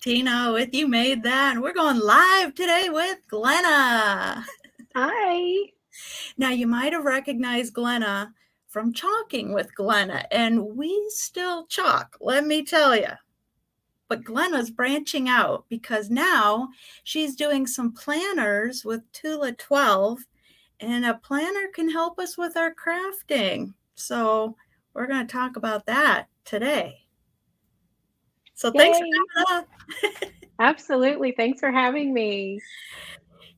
Tina with You Made That. And we're going live today with Glenna. Hi. Now, you might have recognized Glenna from chalking with Glenna, and we still chalk, let me tell you. But Glenna's branching out because now she's doing some planners with Tula 12, and a planner can help us with our crafting. So we're going to talk about that today. So thanks for Yay. coming up. Absolutely. Thanks for having me.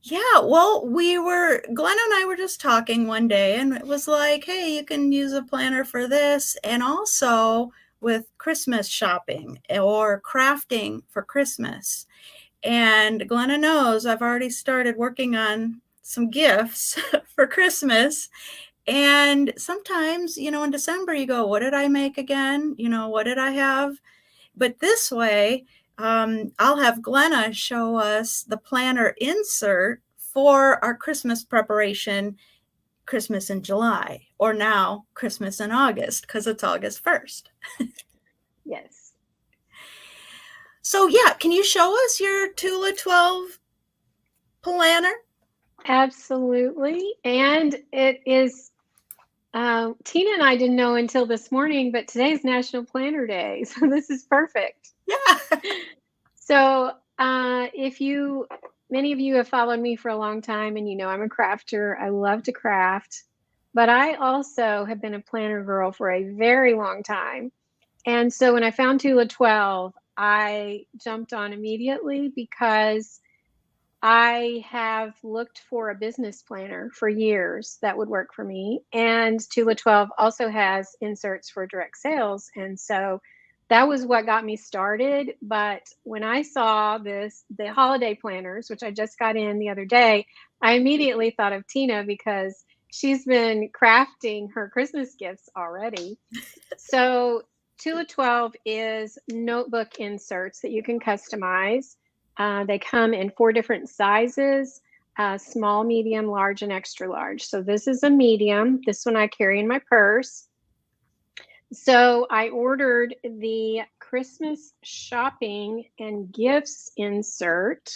Yeah, well, Glenn and I were just talking one day, and it was like, hey, you can use a planner for this, and also with Christmas shopping or crafting for Christmas. And Glenna knows I've already started working on some gifts for Christmas. And sometimes, in December, you go, what did I make again? What did I have? But this way, I'll have Glenna show us the planner insert for our Christmas preparation, Christmas in July, or now Christmas in August, because it's August 1st. Yes. So, yeah, can you show us your Tula 12 planner? Absolutely. And it is, Tina and I didn't know until this morning, but today is National Planner Day. So this is perfect. Yeah. So many of you have followed me for a long time and I'm a crafter. I love to craft, but I also have been a planner girl for a very long time. And so when I found Tula 12, I jumped on immediately because I have looked for a business planner for years that would work for me. And Tula 12 also has inserts for direct sales. And so that was what got me started. But when I saw the holiday planners, which I just got in the other day, I immediately thought of Tina because she's been crafting her Christmas gifts already. So Tula 12 is notebook inserts that you can customize. They come in 4 different sizes, small, medium, large, and extra large. So this is a medium. This one I carry in my purse. So I ordered the Christmas shopping and gifts insert,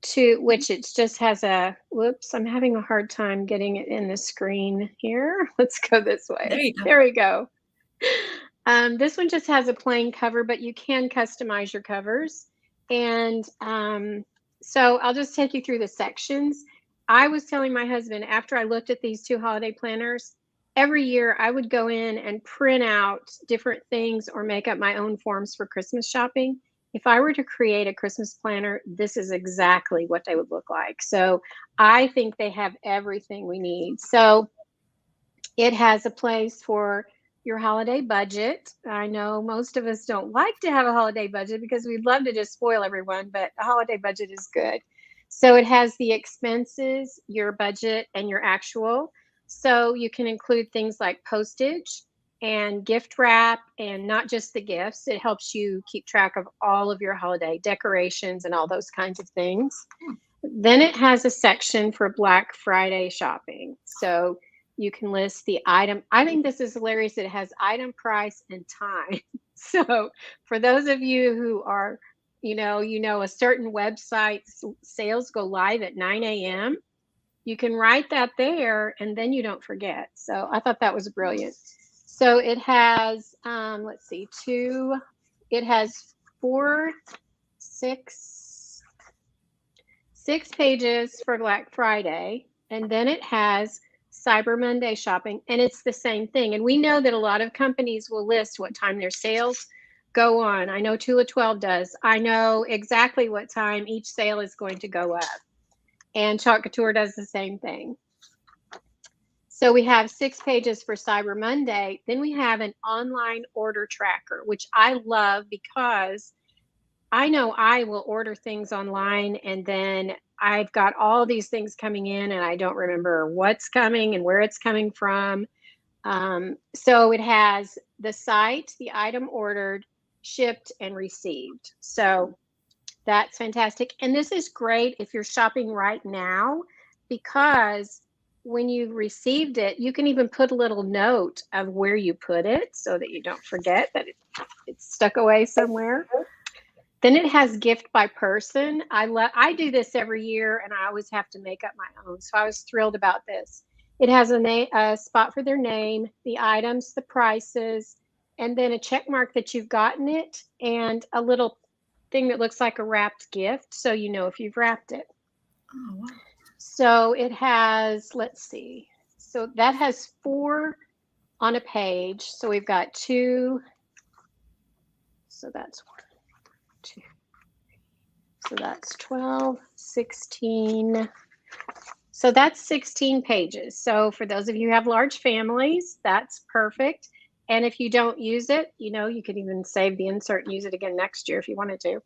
to which it just has whoops, I'm having a hard time getting it in the screen here. Let's go this way. There you go. There we go. This one just has a plain cover, but you can customize your covers. And so I'll just take you through the sections. I was telling my husband after I looked at these 2 holiday planners, every year I would go in and print out different things or make up my own forms for Christmas shopping. If I were to create a Christmas planner, this is exactly what they would look like. So I think they have everything we need. So it has a place for your holiday budget. I know most of us don't like to have a holiday budget because we'd love to just spoil everyone, but a holiday budget is good. So it has the expenses, your budget, and your actual. So you can include things like postage and gift wrap, and not just the gifts. It helps you keep track of all of your holiday decorations and all those kinds of things. Then it has a section for Black Friday shopping. So you can list the item. I think this is hilarious. It has item, price, and time. So for those of you who are, a certain website's sales go live at 9 a.m., you can write that there and then you don't forget. So I thought that was brilliant. So it has, it has 6 pages for Black Friday. And then it has Cyber Monday shopping, and it's the same thing. And we know that a lot of companies will list what time their sales go on. I know Tula 12 does. I know exactly what time each sale is going to go up. And Chalk Couture does the same thing. So we have 6 pages for Cyber Monday. Then we have an online order tracker, which I love because I know I will order things online and then I've got all these things coming in and I don't remember what's coming and where it's coming from. So it has the site, the item ordered, shipped, and received. So that's fantastic. And this is great if you're shopping right now, because when you've received it, you can even put a little note of where you put it so that you don't forget that it's stuck away somewhere. Then it has gift by person. I do this every year, and I always have to make up my own. So I was thrilled about this. It has a spot for their name, the items, the prices, and then a check mark that you've gotten it, and a little thing that looks like a wrapped gift, so you know if you've wrapped it. Oh, wow. So it has, let's see. So that has 4 on a page. So we've got 2. So that's 1, 2. So that's 12, 16. So that's 16 pages. So for those of you who have large families, that's perfect. And if you don't use it, you could even save the insert and use it again next year if you wanted to.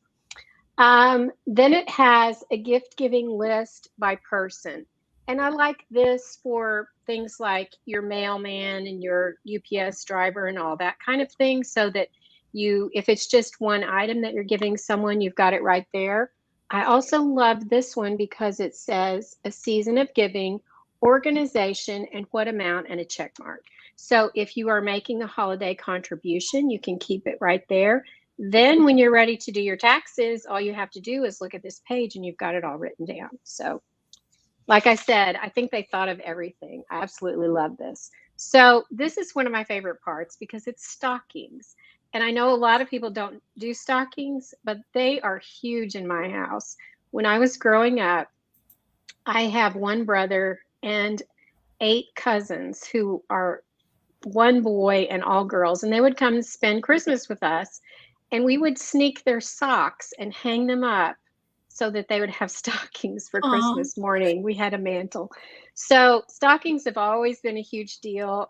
Then it has a gift giving list by person. And I like this for things like your mailman and your UPS driver and all that kind of thing, so that if it's just one item that you're giving someone, you've got it right there. I also love this one because it says a season of giving, organization, and what amount, and a check mark. So if you are making a holiday contribution, you can keep it right there. Then when you're ready to do your taxes, all you have to do is look at this page and you've got it all written down. So like I said, I think they thought of everything. I absolutely love this. So this is one of my favorite parts because it's stockings. And I know a lot of people don't do stockings, but they are huge in my house. When I was growing up, I have one brother and 8 cousins who are one boy and all girls, and they would come and spend Christmas with us, and we would sneak their socks and hang them up so that they would have stockings for Aw. Christmas morning. We had a mantle. So stockings have always been a huge deal.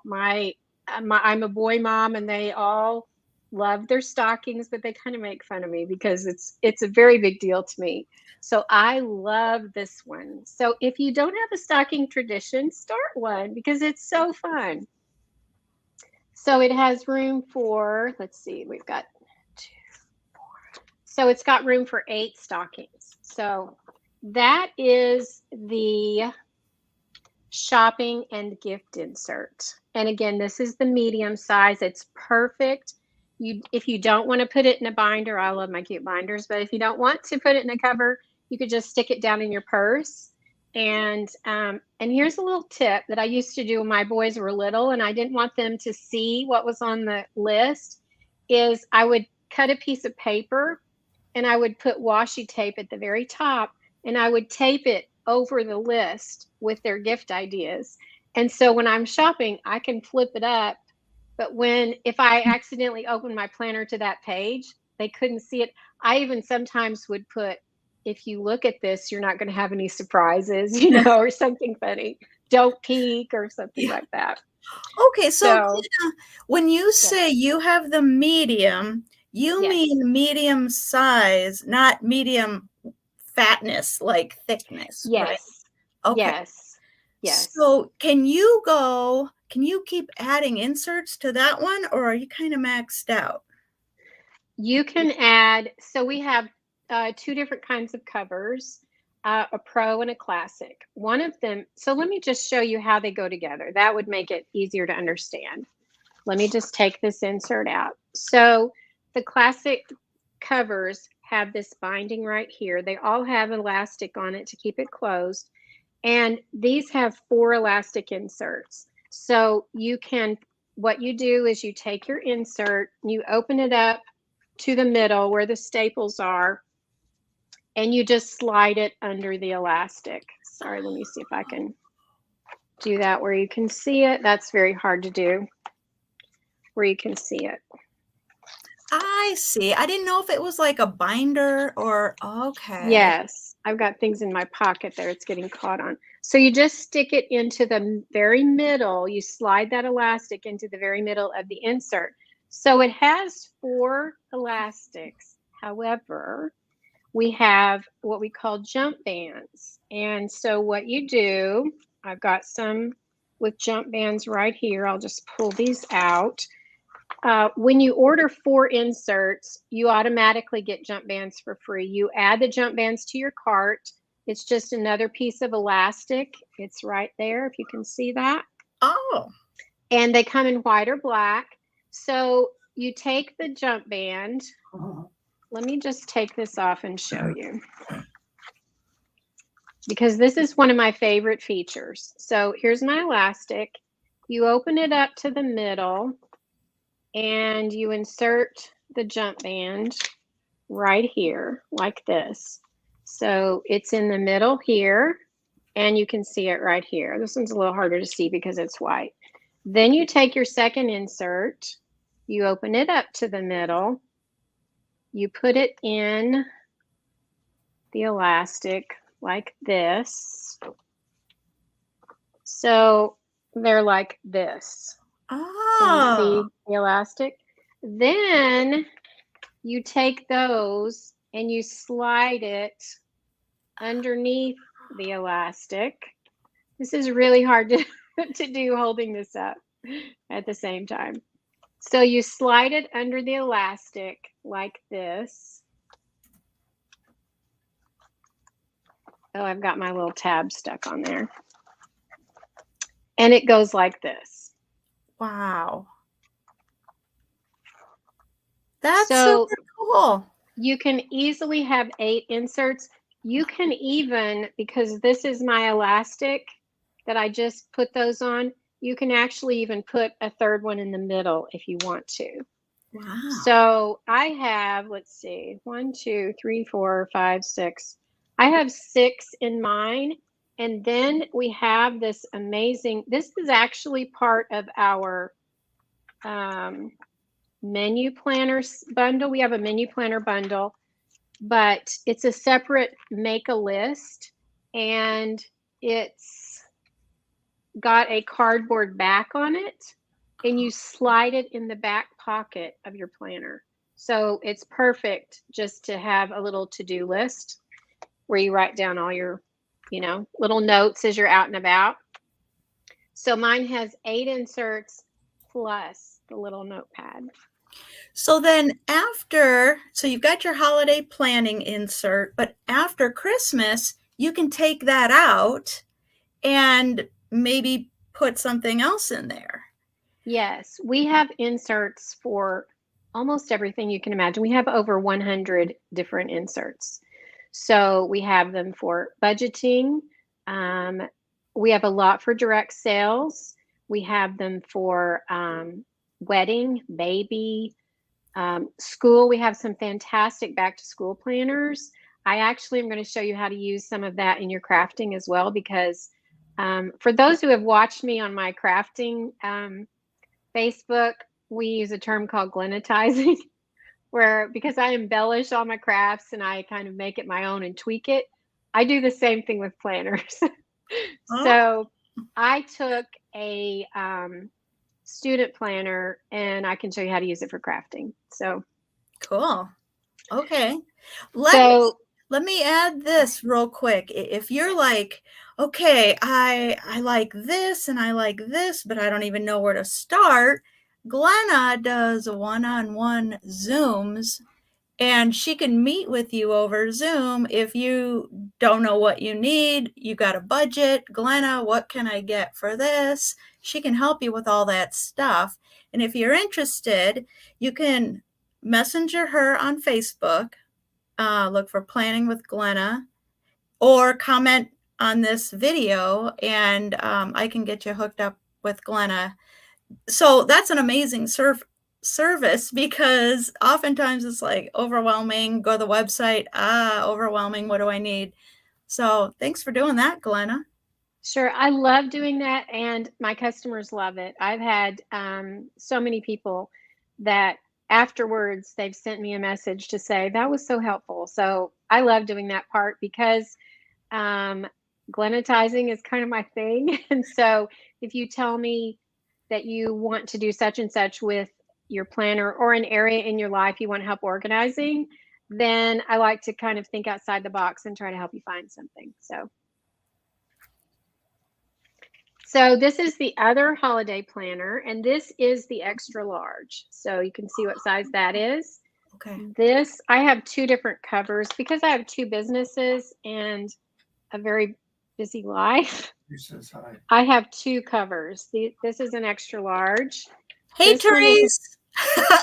I'm a boy mom, and they all love their stockings, but they kind of make fun of me because it's a very big deal to me. So I love this one. So if you don't have a stocking tradition, start one because it's so fun. So it has room for, let's see, we've got 2, 4. So it's got room for 8 stockings. So that is the shopping and gift insert. And again, this is the medium size. It's perfect. If you don't want to put it in a binder, I love my cute binders, but if you don't want to put it in a cover, you could just stick it down in your purse. And here's a little tip that I used to do when my boys were little and I didn't want them to see what was on the list, is I would cut a piece of paper and I would put washi tape at the very top, and I would tape it over the list with their gift ideas. And so when I'm shopping, I can flip it up. But if I accidentally open my planner to that page, they couldn't see it. I even sometimes would put, if you look at this, you're not going to have any surprises, or something funny. Don't peek or something Yeah. like that. Okay, so So, Glenna, when you yeah. say you have the medium, you Yes. mean medium size, not medium fatness, like thickness, right? Yes. Okay. Yes. Yes. So can you keep adding inserts to that one, or are you kind of maxed out? You can add, so we have 2 different kinds of covers, a pro and a classic. One of them, so let me just show you how they go together. That would make it easier to understand. Let me just take this insert out. So the classic covers have this binding right here. They all have elastic on it to keep it closed. And these have 4 elastic inserts. So what you do is you take your insert, you open it up to the middle where the staples are, and you just slide it under the elastic. Sorry, let me see if I can do that where you can see it. That's very hard to do, where you can see it. I see. I didn't know if it was like a binder or okay. Yes, I've got things in my pocket there. It's getting caught on. So you just stick it into the very middle. You slide that elastic into the very middle of the insert. So it has 4 elastics. However, we have what we call jump bands. And so what you do, I've got some with jump bands right here. I'll just pull these out. When you order 4 inserts, you automatically get jump bands for free. You add the jump bands to your cart. It's just another piece of elastic. It's right there, if you can see that. Oh, And they come in white or black. So you take the jump band let me just take this off and show you, because this is one of my favorite features. So here's my elastic. You open it up to the middle and you insert the jump band right here like this. So it's in the middle here, and you can see it right here. This one's a little harder to see because it's white. Then you take your second insert, you open it up to the middle, you put it in the elastic like this. So they're like this. Can you see Oh, the elastic? Then you take those and you slide it underneath the elastic. This is really hard to, to do holding this up at the same time. So you slide it under the elastic like this. Oh, I've got my little tab stuck on there. And it goes like this. wow. That's So super cool. you can easily have 8 inserts. You can even, because this is my elastic that I just put those on, you can actually even put a third one in the middle if you want to. Wow. So I have, let's see, 1, 2, 3, 4, 5, 6. I have 6 in mine. And then we have this amazing, this is actually part of our menu planner bundle. We have a menu planner bundle, but it's a separate make a list, and it's got a cardboard back on it, and you slide it in the back pocket of your planner. So it's perfect just to have a little to-do list where you write down all your, little notes as you're out and about. So mine has 8 inserts plus the little notepad. So then so you've got your holiday planning insert, but after Christmas, you can take that out and maybe put something else in there. Yes, we have inserts for almost everything you can imagine. We have over 100 different inserts. So we have them for budgeting. We have a lot for direct sales. We have them for wedding, baby, school. We have some fantastic back to school planners. I actually am going to show you how to use some of that in your crafting as well, because for those who have watched me on my crafting Facebook, we use a term called Glennatizing, where because I embellish all my crafts and I kind of make it my own and tweak it, I do the same thing with planners. Oh, So I took a student planner and I can show you how to use it for crafting. So cool. Okay. Let me so let me add this real quick. If you're like, okay, I like this and I like this, but I don't even know where to start, Glenna does one-on-one Zooms, and she can meet with you over Zoom if you don't know what you need, you got a budget, Glenna, what can I get for this? She can help you with all that stuff. And if you're interested, you can messenger her on Facebook, look for Planning with Glenna, or comment on this video, and I can get you hooked up with Glenna. So that's an amazing service, because oftentimes it's like overwhelming. Go to the website, overwhelming. What do I need? So thanks for doing that, Glenna. sure, I love doing that, and my customers love it. I've had so many people that afterwards they've sent me a message to say that was so helpful. So I love doing that part because um, glenatizing is kind of my thing. And so if you tell me that you want to do such and such with your planner or an area in your life you want help organizing, then I like to kind of think outside the box and try to help you find something. So this is the other holiday planner, and this is the extra large. So you can see what size that is. Okay. This, I have 2 different covers because I have 2 businesses and a very busy life. Says hi. I have 2 covers. This is an extra large. Hey, This one is Therese.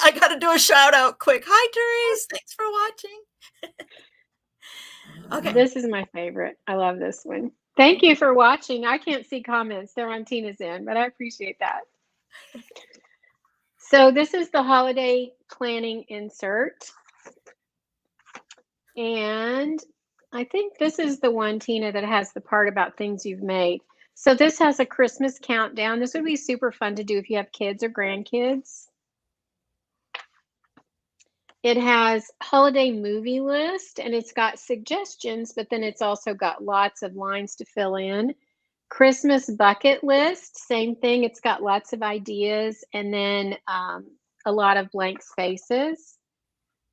I got to do a shout out quick. Hi, Therese. Thanks for watching. Okay. This is my favorite. I love this one. Thank you for watching. I can't see comments. They're on Tina's end, but I appreciate that. So this is the holiday planning insert. And I think this is the one, Tina, that has the part about things you've made. So this has a Christmas countdown. This would be super fun to do if you have kids or grandkids. It has holiday movie list, and it's got suggestions, but then it's also got lots of lines to fill in. Christmas bucket list, same thing. It's got lots of ideas and then a lot of blank spaces.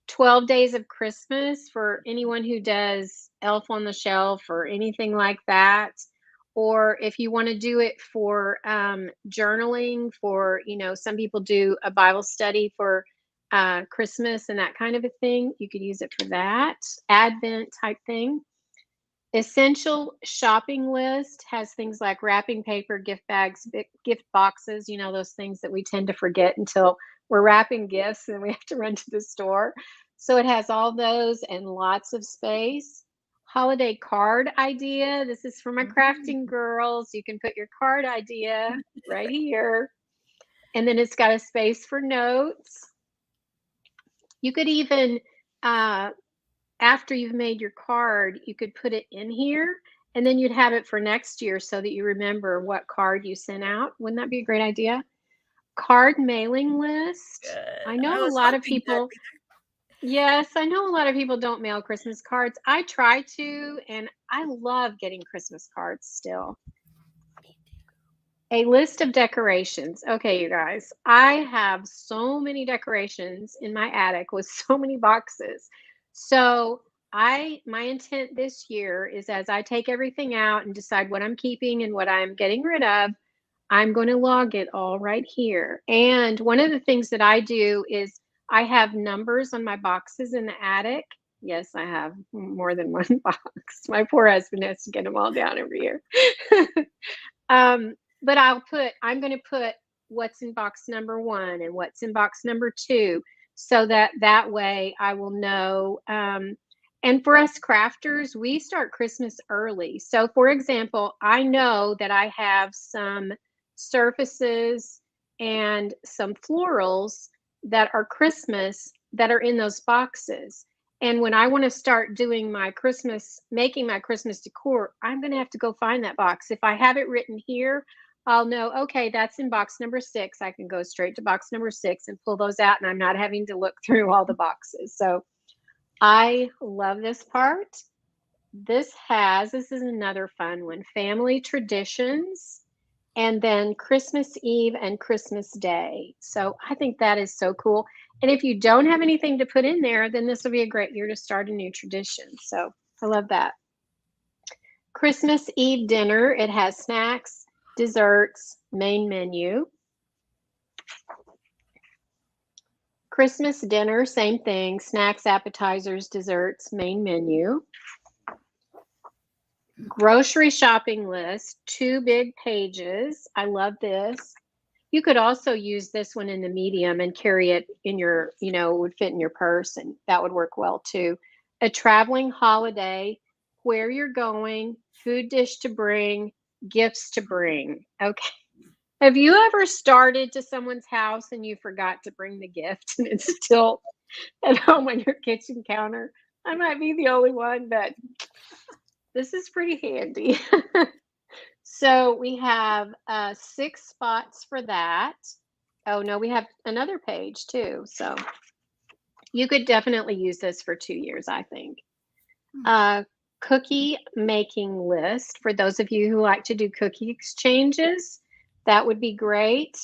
12 Days of Christmas for anyone who does Elf on the Shelf or anything like that. Or if you want to do it for journaling, for, some people do a Bible study for Christmas and that kind of a thing, you could use it for that. Advent type thing. Essential shopping list has things like wrapping paper, gift bags, gift boxes, those things that we tend to forget until we're wrapping gifts and we have to run to the store. So it has all those and lots of space. Holiday card idea. This is for my crafting girls. You can put your card idea right here. And then it's got a space for notes. You could even, after you've made your card, you could put it in here and then you'd have it for next year so that you remember what card you sent out. Wouldn't that be a great idea? Card mailing list. I know a lot of people. Yes, I know a lot of people don't mail Christmas cards. I try to, and I love getting Christmas cards still. A list of decorations. Okay, you guys, I have so many decorations in my attic with so many boxes. So my intent this year is, as I take everything out and decide what I'm keeping and what I'm getting rid of, I'm going to log it all right here. And one of the things that I do is I have numbers on my boxes in the attic. Yes, I have more than one box. My poor husband has to get them all down every year. But I'm going to put what's in box number 1 and what's in box number 2, so that way I will know. And for us crafters, we start Christmas early. So for example, I know that I have some surfaces and some florals that are Christmas that are in those boxes. And when I want to start doing making my Christmas decor, I'm going to have to go find that box. If I have it written here, I'll know, okay, that's in box number 6. I can go straight to box number 6 and pull those out, and I'm not having to look through all the boxes. So I love this part. This is another fun one, family traditions, and then Christmas Eve and Christmas Day. So I think that is so cool. And if you don't have anything to put in there, then this will be a great year to start a new tradition. So I love that. Christmas Eve dinner. It has snacks, desserts, main menu. Christmas dinner, same thing, snacks, appetizers, desserts, main menu. Grocery shopping list, 2 big pages. I love this. You could also use this one in the medium and carry it in your, it would fit in your purse, and that would work well too. A traveling holiday, where you're going, food dish to bring, gifts to bring. Okay. Have you ever started to someone's house and you forgot to bring the gift and it's still at home on your kitchen counter? I might be the only one, but this is pretty handy. So we have 6 spots for that. Oh no, we have another page too. So you could definitely use this for 2 years, I think. Cookie making list for those of you who like to do cookie exchanges. That would be great.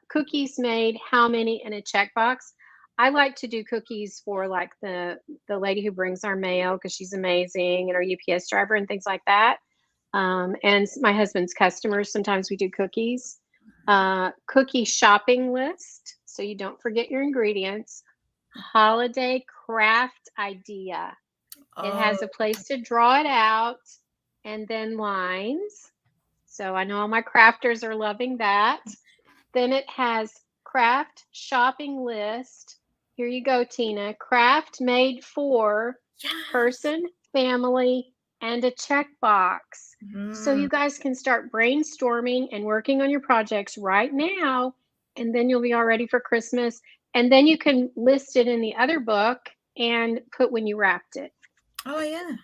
Cookies made, how many, in a checkbox. I like to do cookies for like the lady who brings our mail, because she's amazing, and our UPS driver and things like that. And my husband's customers, sometimes we do cookies. Cookie shopping list, so you don't forget your ingredients. Holiday craft idea. It has a place to draw it out, and then lines. So I know all my crafters are loving that. Then it has craft shopping list. Here you go, Tina. Craft made for Yes. person, family, and a checkbox. So Mm. you guys can start brainstorming and working on your projects right now, and then you'll be all ready for Christmas. And then you can list it in the other book and put when you wrapped it. Oh, yeah.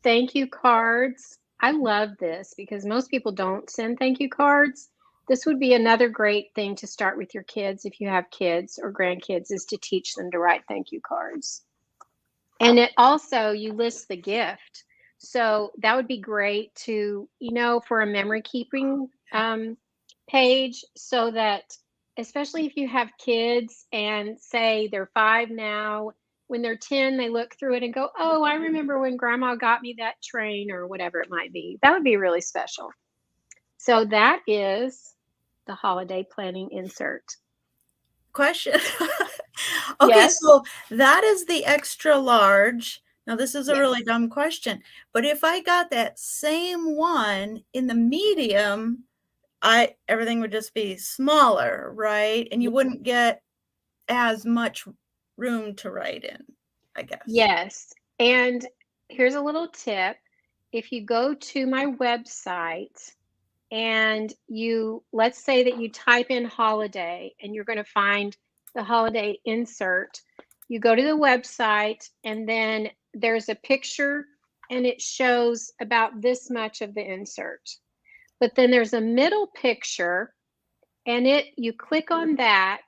Thank you cards. I love this because most people don't send thank you cards. This would be another great thing to start with your kids if you have kids or grandkids, is to teach them to write thank you cards. And it also, you list the gift. So that would be great to, for a memory keeping page, so that, especially if you have kids and say they're 5 now, when they're 10, they look through it and go, oh, I remember when grandma got me that train, or whatever it might be. That would be really special. So that is the holiday planning insert. Question. Okay, Yes. so that is the extra large. Now, this is a really Yes. dumb question, but if I got that same one in the medium, everything would just be smaller, right? And you wouldn't get as much room to write in, I guess. Yes. And here's a little tip. If you go to my website and let's say that you type in holiday and you're going to find the holiday insert, you go to the website and then there's a picture and it shows about this much of the insert. But then there's a middle picture and you click on that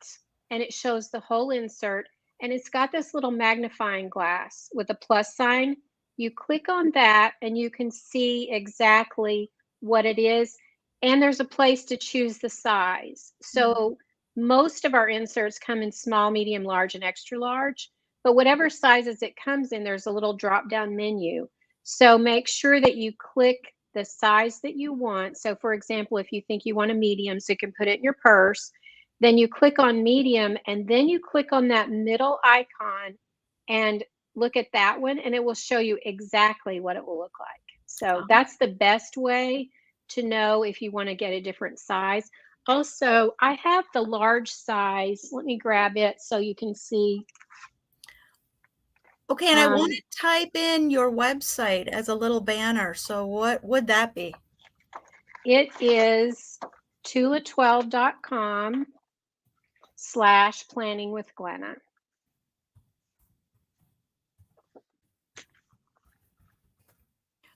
and it shows the whole insert, and it's got this little magnifying glass with a plus sign. You click on that and you can see exactly what it is, and there's a place to choose the size. So most of our inserts come in small, medium, large, and extra large, but whatever sizes it comes in, there's a little drop down menu. So make sure that you click the size that you want. So for example, if you think you want a medium, so you can put it in your purse, then you click on medium and then you click on that middle icon and look at that one, and it will show you exactly what it will look like. So that's the best way to know if you want to get a different size. Also, I have the large size. Let me grab it so you can see. Okay, and I want to type in your website as a little banner. So what would that be? It is Tula12.com/planning with Glenna.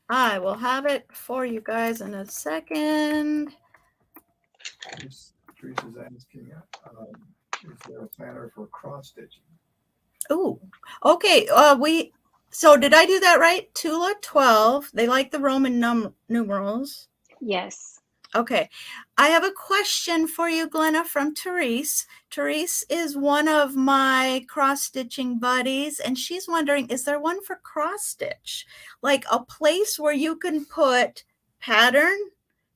I will have it for you guys in a second. Teresa's asking, is there a planner for cross stitching? Oh, okay. So did I do that right? Tula 12. They like the Roman numerals. Yes. Okay. I have a question for you, Glenna, from Therese. Therese is one of my cross-stitching buddies, and she's wondering, is there one for cross-stitch? Like a place where you can put pattern,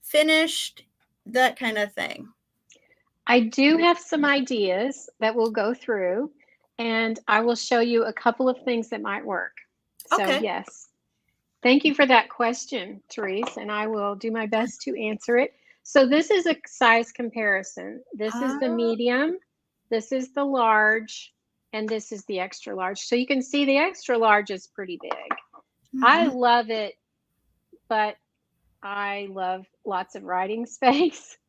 finished, that kind of thing. I do have some ideas that we'll go through, and I will show you a couple of things that might work. So Okay. yes. Thank you for that question, Therese, and I will do my best to answer it. So this is a size comparison. This is the medium, this is the large, and this is the extra large. So you can see the extra large is pretty big. I love it, but I love lots of writing space.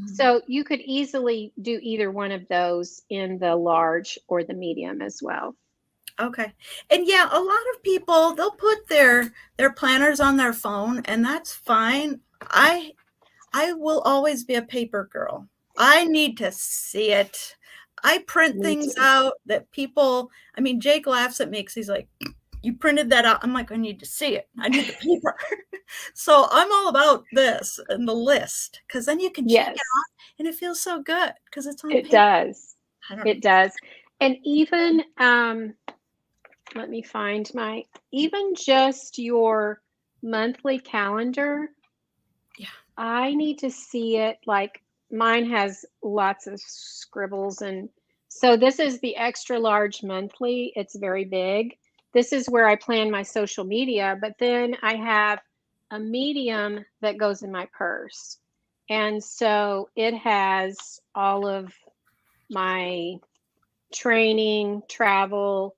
So you could easily do either one of those in the large or the medium as well. Okay. And yeah, a lot of people, they'll put their planners on their phone, and that's fine. I will always be a paper girl. I need to see it. I print things out that people, I mean, Jake laughs at me because he's like, you printed that out. I'm like, I need to see it. I need the paper. So I'm all about this and the list, because then you can check it off and it feels so good because it's on paper. It does. It does. And even, let me find even just your monthly calendar. Yeah. I need to see it. Like mine has lots of scribbles. And so this is the extra large monthly. It's very big. This is where I plan my social media, but then I have a medium that goes in my purse. And so it has all of my training, travel,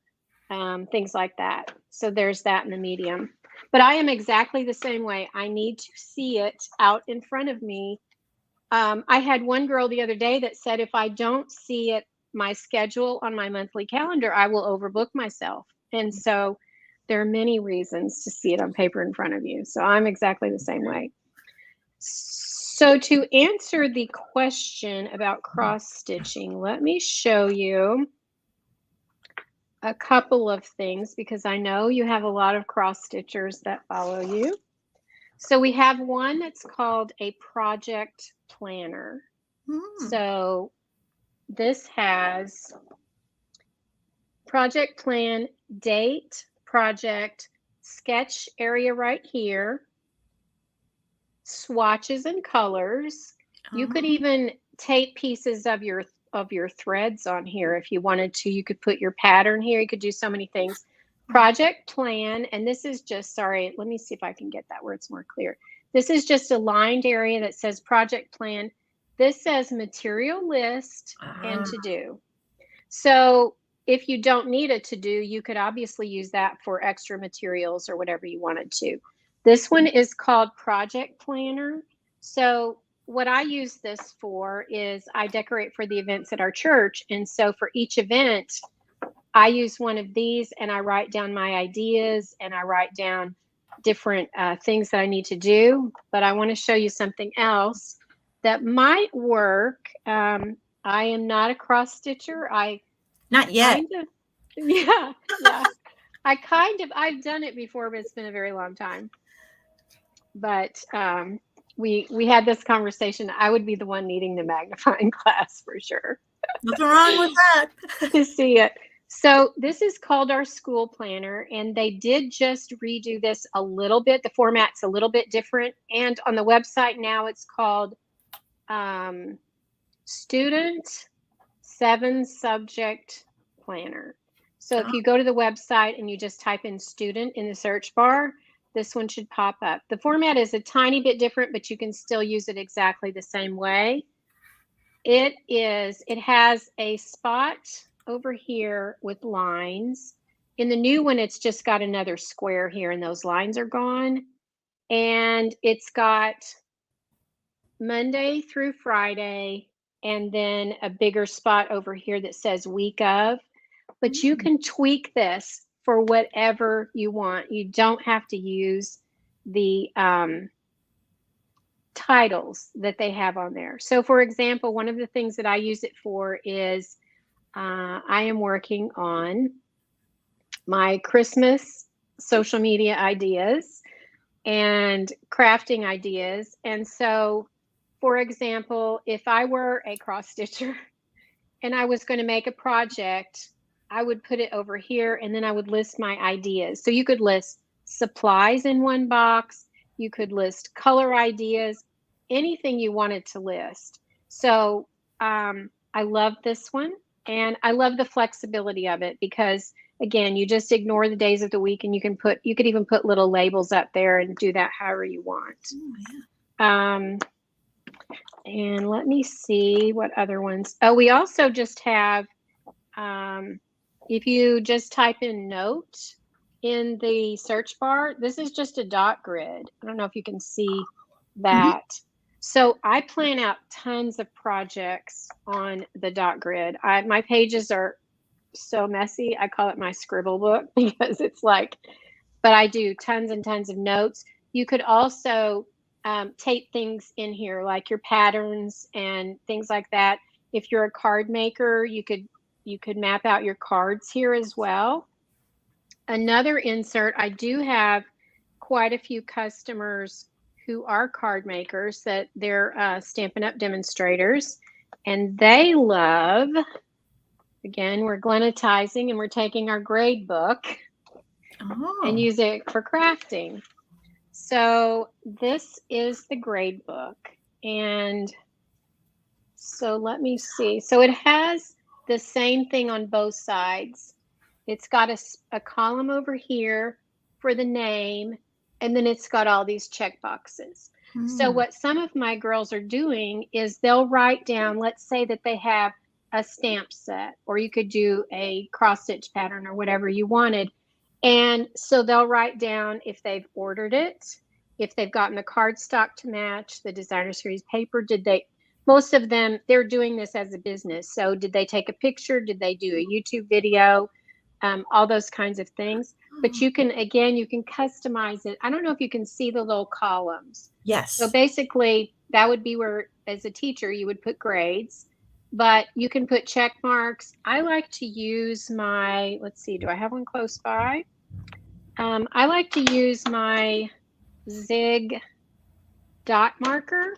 things like that. So there's that in the medium. But I am exactly the same way. I need to see it out in front of me. I had one girl the other day that said, if I don't see it, my schedule on my monthly calendar, I will overbook myself. And so there are many reasons to see it on paper in front of you. So I'm exactly the same way. So to answer the question about cross stitching, let me show you a couple of things because I know you have a lot of cross stitchers that follow you. So we have one that's called a project planner. So this has project plan, date, project, sketch area right here, swatches and colors. You could even tape pieces of your threads on here if you wanted to. You could put your pattern here. You could do so many things. Project plan, and this is just, sorry, let me see if I can get that where it's more clear. This is just a lined area that says project plan. This says material list and to do. So if you don't need a to do, you could obviously use that for extra materials or whatever you wanted to. This one is called Project Planner. So what I use this for is I decorate for the events at our church. And so for each event, I use one of these and I write down my ideas and I write down different things that I need to do. But I want to show you something else that might work. I am not a cross stitcher. Not yet. Yeah. I've done it before, but it's been a very long time. But we had this conversation. I would be the one needing the magnifying glass for sure. Nothing wrong with that. To see it. So this is called our school planner, and they did just redo this a little bit. The format's a little bit different, and on the website now it's called Student 7 Subject Planner. So if you go to the website and you just type in student in the search bar, this one should pop up. The format is a tiny bit different, but you can still use it exactly the same way. It has a spot over here with lines. In the new one, it's just got another square here and those lines are gone. And it's got Monday through Friday and then a bigger spot over here that says week of. But you can tweak this for whatever you want. You don't have to use the titles that they have on there. So for example, one of the things that I use it for is I am working on my Christmas social media ideas and crafting ideas. And so, for example, if I were a cross stitcher and I was going to make a project, I would put it over here and then I would list my ideas. So you could list supplies in one box. You could list color ideas, anything you wanted to list. So I love this one. And I love the flexibility of it because, again, you just ignore the days of the week and you could even put little labels up there and do that however you want. And let me see what other ones. Oh, we also just have, if you just type in note in the search bar, this is just a dot grid. I don't know if you can see that. So I plan out tons of projects on the dot grid. My pages are so messy. I call it my scribble book because it's like, but I do tons and tons of notes. You could also tape things in here like your patterns and things like that. If you're a card maker, you could map out your cards here as well. Another insert, I do have quite a few customers who are card makers that they're Stampin' Up! Demonstrators, and they love, again, we're Glennatizing and we're taking our grade book and use it for crafting. So this is the grade book, and so let me see. So it has the same thing on both sides. It's got a column over here for the name, and then it's got all these check boxes. So what some of my girls are doing is they'll write down, let's say that they have a stamp set, or you could do a cross stitch pattern or whatever you wanted. And so they'll write down if they've ordered it, if they've gotten the cardstock to match the designer series paper. Most of them, they're doing this as a business. So did they take a picture? Did they do a YouTube video? All those kinds of things. But you can customize it. I don't know if you can see the little columns. Yes. So basically, that would be where, as a teacher, you would put grades, but you can put check marks. I like to use my, let's see, do I have one close by? I like to use my Zig dot marker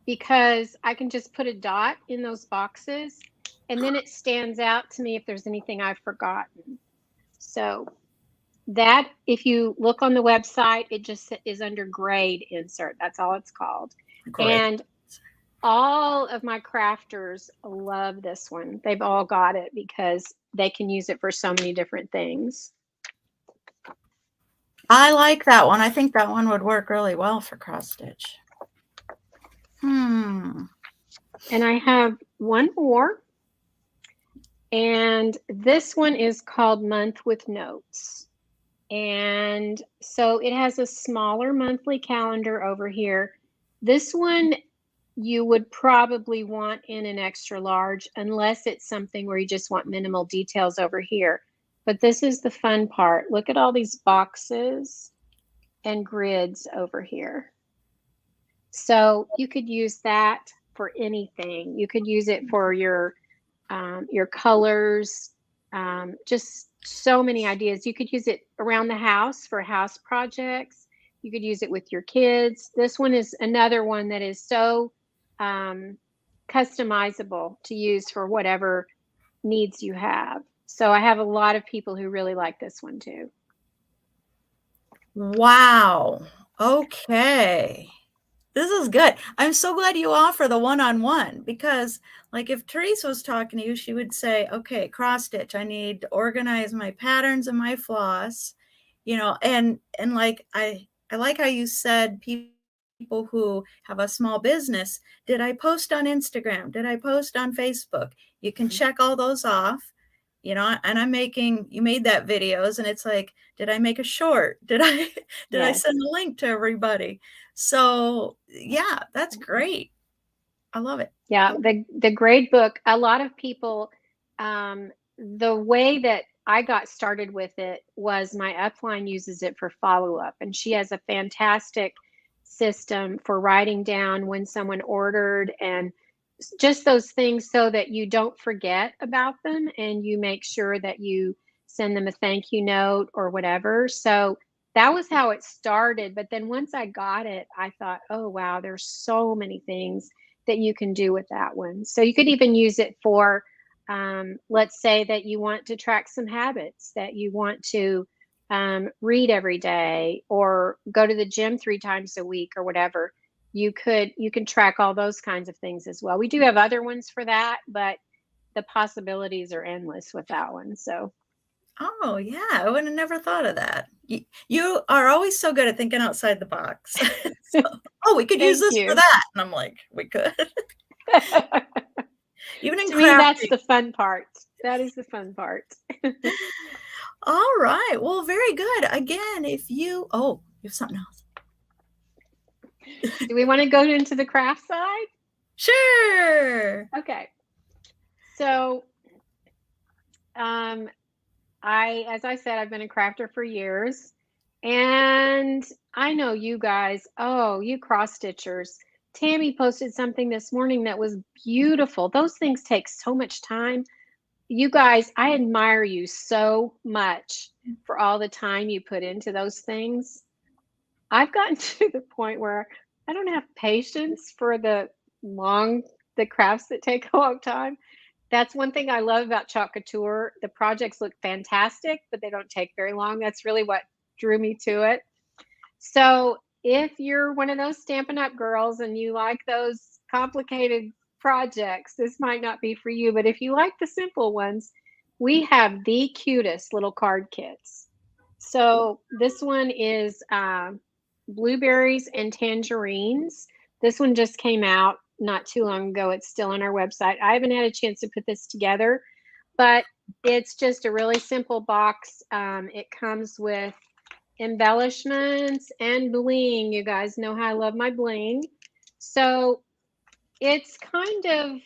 because I can just put a dot in those boxes and then it stands out to me if there's anything I've forgotten. So that, if you look on the website, it just is under grade insert. That's all it's called. Great. And all of my crafters love this one. They've all got it because they can use it for so many different things. I like that one. I think that one would work really well for cross stitch. And I have one more. And this one is called Month with Notes. And so it has a smaller monthly calendar over here. This one you would probably want in an extra large unless it's something where you just want minimal details over here. But this is the fun part. Look at all these boxes and grids over here. So you could use that for anything. You could use it for your colors, just so many ideas. You could use it around the house for house projects. You could use it with your kids. This one is another one that is so customizable to use for whatever needs you have. So I have a lot of people who really like this one too. Wow. Okay. This is good. I'm so glad you offer the one-on-one because like if Therese was talking to you, she would say, okay, cross stitch, I need to organize my patterns and my floss, you know, and like, I like how you said people who have a small business, did I post on Instagram? Did I post on Facebook? You can check all those off, you know, and you made that videos and it's like, did I make a short? Did I Yes. send a link to everybody? So yeah, that's great. I love it. Yeah, the grade book, a lot of people, the way that I got started with it was my upline uses it for follow-up, and she has a fantastic system for writing down when someone ordered and just those things so that you don't forget about them and you make sure that you send them a thank you note or whatever. So that was how it started. But then once I got it, I thought, oh, wow, there's so many things that you can do with that one. So you could even use it for, let's say that you want to track some habits, that you want to read every day or go to the gym 3 times a week or whatever. You can track all those kinds of things as well. We do have other ones for that, but the possibilities are endless with that one. So. Oh yeah, I would have never thought of that. You are always so good at thinking outside the box. So, oh, we could use this for that. And I'm like, we could. Even in to me, that's the fun part. That is the fun part. All right. Well, very good. Again, if you have something else. Do we want to go into the craft side? Sure. Okay. So, as I said, I've been a crafter for years, and I know you guys, you cross stitchers. Tammy posted something this morning that was beautiful. Those things take so much time. You guys, I admire you so much for all the time you put into those things. I've gotten to the point where I don't have patience for the crafts that take a long time. That's one thing I love about Chalk Couture. The projects look fantastic, but they don't take very long. That's really what drew me to it. So if you're one of those Stampin' Up! Girls and you like those complicated projects, this might not be for you. But if you like the simple ones, we have the cutest little card kits. So this one is blueberries and tangerines. This one just came out not too long ago. It's still on our website. I haven't had a chance to put this together, but it's just a really simple box. It comes with embellishments and bling. You guys know how I love my bling. So it's kind of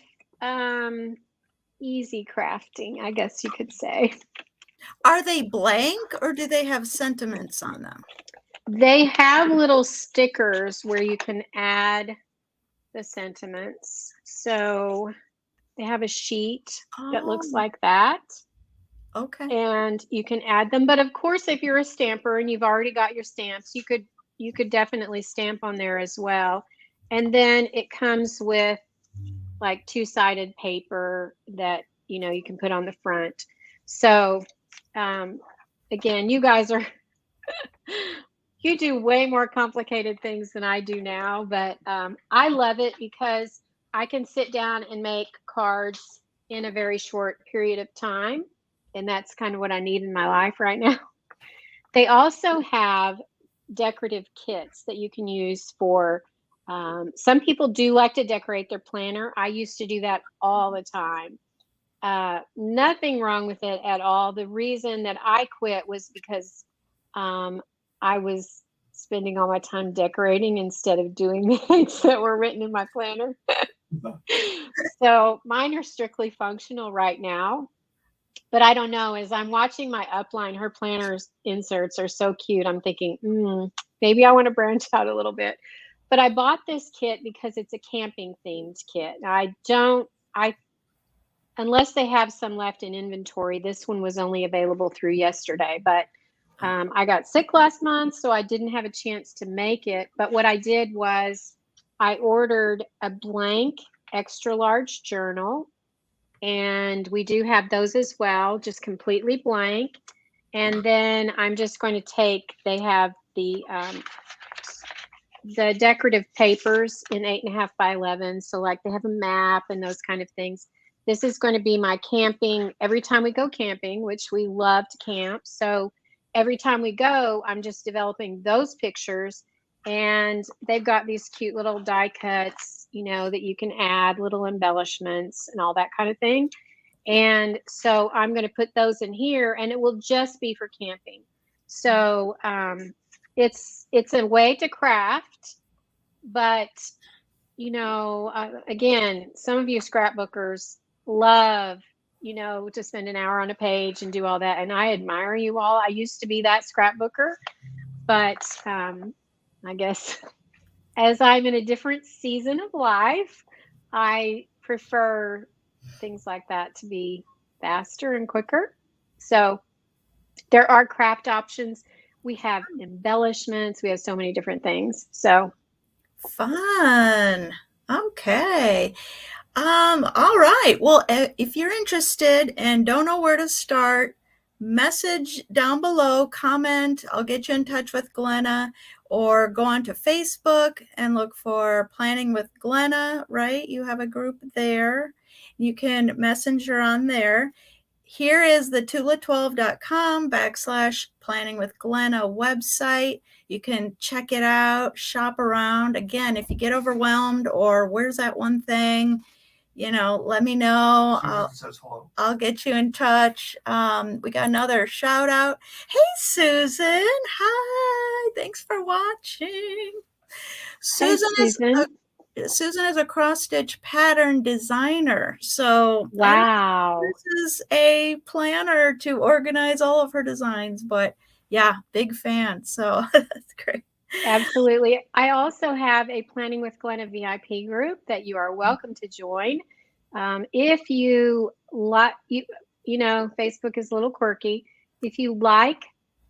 easy crafting, I guess you could say. Are they blank or do they have sentiments on them? They have little stickers where you can add the sentiments. So they have a sheet that looks like that. Okay. And you can add them. But of course, if you're a stamper and you've already got your stamps, you could definitely stamp on there as well. And then it comes with like two-sided paper that you can put on the front. So again, you guys are you do way more complicated things than I do now, but I love it because I can sit down and make cards in a very short period of time, and that's kind of what I need in my life right now. They also have decorative kits that you can use for some people do like to decorate their planner. I used to do that all the time. Nothing wrong with it at all. The reason that I quit was because I was spending all my time decorating instead of doing the things that were written in my planner. So mine are strictly functional right now. But I don't know, as I'm watching my upline, her planner's inserts are so cute. I'm thinking, maybe I want to branch out a little bit. But I bought this kit because it's a camping themed kit. Now unless they have some left in inventory, this one was only available through yesterday. But I got sick last month, so I didn't have a chance to make it. But what I did was I ordered a blank extra large journal. And we do have those as well, just completely blank. And then I'm just going to they have the decorative papers in 8.5 by 11. So like they have a map and those kind of things. This is going to be my camping every time we go camping, which we love to camp. So every time we go, I'm just developing those pictures. And they've got these cute little die cuts, that you can add little embellishments and all that kind of thing. And so I'm going to put those in here, and it will just be for camping. So it's a way to craft, but again, some of you scrapbookers love to spend an hour on a page and do all that, and I admire you all. I used to be that scrapbooker, but I guess as I'm in a different season of life, I prefer things like that to be faster and quicker. So there are craft options. We have embellishments. We have so many different things. So fun. Okay. All right. Well, if you're interested and don't know where to start, message down below, comment. I'll get you in touch with Glenna, or go on to Facebook and look for Planning with Glenna, right? You have a group there. You can messenger on there. Here is the Tula12.com/Planning with Glenna website. You can check it out, shop around. Again, if you get overwhelmed or where's that one thing, let me know. I'll get you in touch. We got another shout out. Hey, Susan. Hi. Thanks for watching. Susan is a cross stitch pattern designer. So wow, this is a planner to organize all of her designs, but yeah, big fan. So that's great. Absolutely. I also have a Planning with Glenna VIP group that you are welcome to join. If you like, Facebook is a little quirky. If you like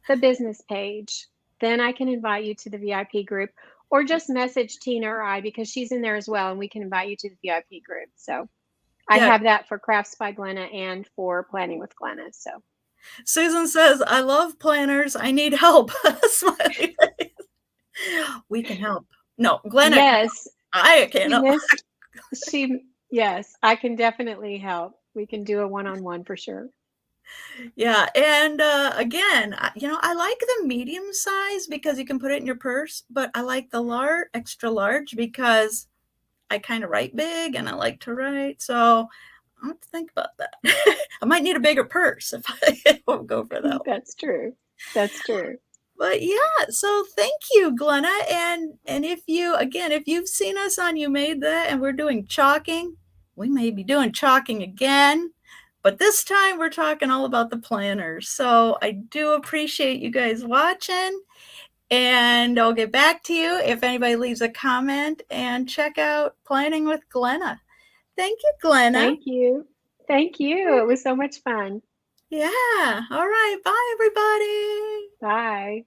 the business page, then I can invite you to the VIP group, or just message Tina or I, because she's in there as well, and we can invite you to the VIP group. So I have that for Crafts by Glenna and for Planning with Glenna. So Susan says, I love planners. I need help. Smiley face. We can help. No, Glenna. Yes. I can't help. Yes, I can definitely help. We can do a one-on-one for sure. Yeah, and again, I like the medium size because you can put it in your purse, but I like the extra large because I kind of write big and I like to write, so I'll have to think about that. I might need a bigger purse if I won't go for that one. That's true. That's true. But yeah, so thank you, Glenna. And if you've seen us on You Made That and we're doing chalking, we may be doing chalking again. But this time we're talking all about the planners. So I do appreciate you guys watching. And I'll get back to you if anybody leaves a comment, and check out Planning with Glenna. Thank you, Glenna. Thank you. Thank you. It was so much fun. Yeah. All right. Bye, everybody. Bye.